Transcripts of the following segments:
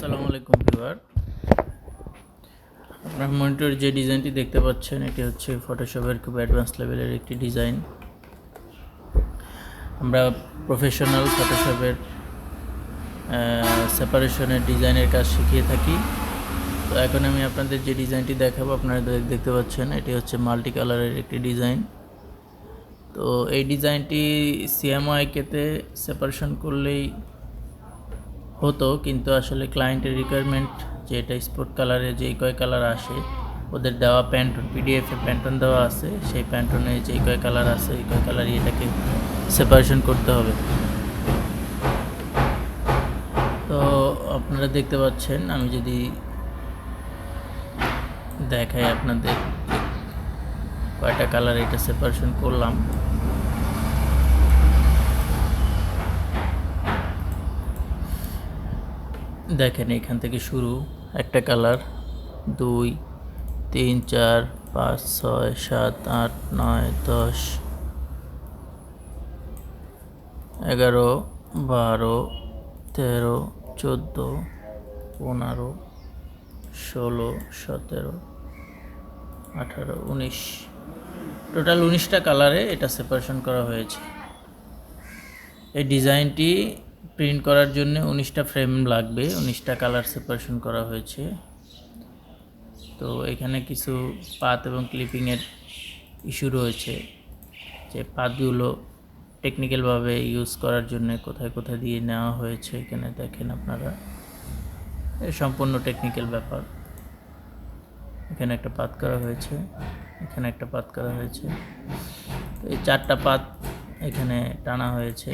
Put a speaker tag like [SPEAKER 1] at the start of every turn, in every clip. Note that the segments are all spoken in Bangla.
[SPEAKER 1] আসসালামু আলাইকুম ভিউয়ার, আপনার মনিটরে যে ডিজাইনটি দেখতে পাচ্ছেন এটি হচ্ছে ফটোশপের খুব অ্যাডভান্স লেভেলের একটি ডিজাইন। আমরা প্রফেশনাল ফটোশপের সেপারেশনের ডিজাইনের কাজ শিখিয়ে থাকি। তো এখন আমি আপনাদের যে ডিজাইনটি দেখাবো আপনারা দেখতে পাচ্ছেন এটি হচ্ছে মাল্টি কালারের একটি ডিজাইন। তো এই ডিজাইনটি সিএমওয়াইকেতে সেপারেশন করলেই হতো, কিন্তু আসলে ক্লায়েন্টের রিকোয়ারমেন্ট যে এটা স্পোর্ট কালারে যেই কয় কালার আসে, ওদের দেওয়া প্যান্টন পিডিএফে প্যান্টন দেওয়া আছে, সেই প্যান্টনে যেই কয় কালার আছে এই কয় কালারই এটাকে সেপারেশন করতে হবে। তো আপনারা দেখতে পাচ্ছেন, আমি যদি দেখাই আপনাদের কয়টা কালার এটা সেপারেশন করলাম। দেখেন এখান থেকে শুরু, একটা কালার, 2 3 4 5 6 7 8 9 10 11 12 13 14 15 16 17 18 19, টোটাল 19টা কালারে এটা সেপারেশন করা হয়েছে। এই ডিজাইনটি প্রিন্ট করার জন্য 19টা ফ্রেম লাগবে, 19টা কালার সেপারেশন করা হয়েছে। তো এখানে কিছু পাত এবং ক্লিপিংয়ের ইস্যু রয়েছে, যে পাতগুলো টেকনিক্যালভাবে ইউজ করার জন্য কোথায় কোথায় দিয়ে নেওয়া হয়েছে এখানে দেখেন আপনারা, সম্পূর্ণ টেকনিক্যাল ব্যাপার। এখানে একটা পাত করা হয়েছে, এখানে একটা পাত করা হয়েছে, তো এই 4টা পাত এখানে টানা হয়েছে।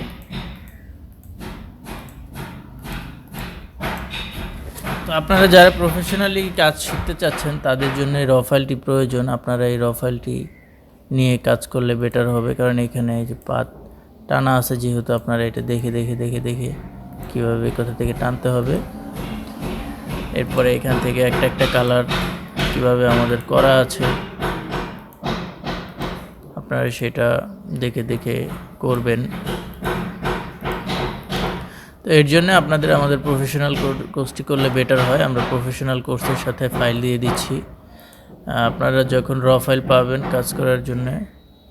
[SPEAKER 1] তো আপনারা যারা প্রফেশনালি কাজ শিখতে চাচ্ছেন তাদের জন্য এই র ফাইলটি প্রয়োজন। আপনারা এই র ফাইলটি নিয়ে কাজ করলে বেটার হবে, কারণ এখানে এই যে পাত টানা আছে, যেহেতু আপনারা এটা দেখে দেখে দেখে দেখে কীভাবে কোথা থেকে টানতে হবে, এরপরে এখান থেকে একটা একটা কালার কীভাবে আমাদের করা আছে আপনারা সেটা দেখে দেখে করবেন। তো এর জন্য আপনাদের আমাদের প্রফেশনাল কোর্সটি করলে বেটার হয়। আমরা প্রফেশনাল কোর্সের সাথে ফাইল দিয়ে দিচ্ছি। আপনারা যখন র ফাইল পাবেন কাজ করার জন্য,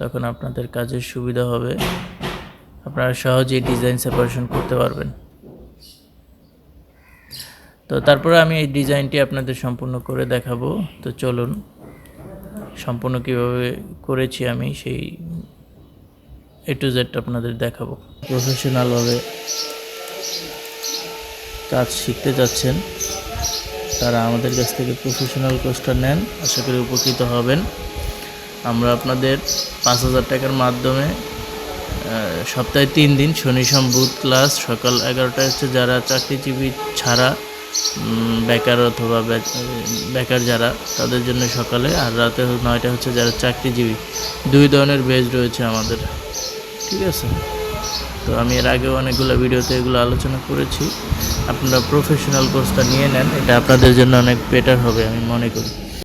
[SPEAKER 1] তখন আপনাদের কাজের সুবিধা হবে, আপনারা সহজেই ডিজাইন সেপারেশন করতে পারবেন। তো তারপরে আমি এই ডিজাইনটি আপনাদের সম্পূর্ণ করে দেখাবো। তো চলুন, সম্পূর্ণ কীভাবে করেছি আমি সেই A to Z আপনাদের দেখাবো। প্রফেশনালভাবে কাজ শিখতে যাচ্ছেন তারা আমাদের কাছ থেকে প্রফেশনাল কোর্সটা নেন, আশা করি উপকৃত হবেন। আমরা আপনাদের 5,000 টাকার মাধ্যমে সপ্তাহে 3 দিন শনি সোম বুধ ক্লাস, সকাল 11টায় হচ্ছে যারা চাকরিজীবী ছাড়া বেকার অথবা বেকার যারা, তাদের জন্য সকালে, আর রাতে 9টায় হচ্ছে যারা চাকরিজীবী। 2 ধরনের বেজ রয়েছে আমাদের, ঠিক আছে। তো আমি এর আগেও অনেকগুলো ভিডিওতে এগুলো আলোচনা করেছি। আপনারা প্রফেশনাল কোর্সটা নিয়ে নেন, এটা আপনাদের জন্য অনেক বেটার হবে আমি মনে করি।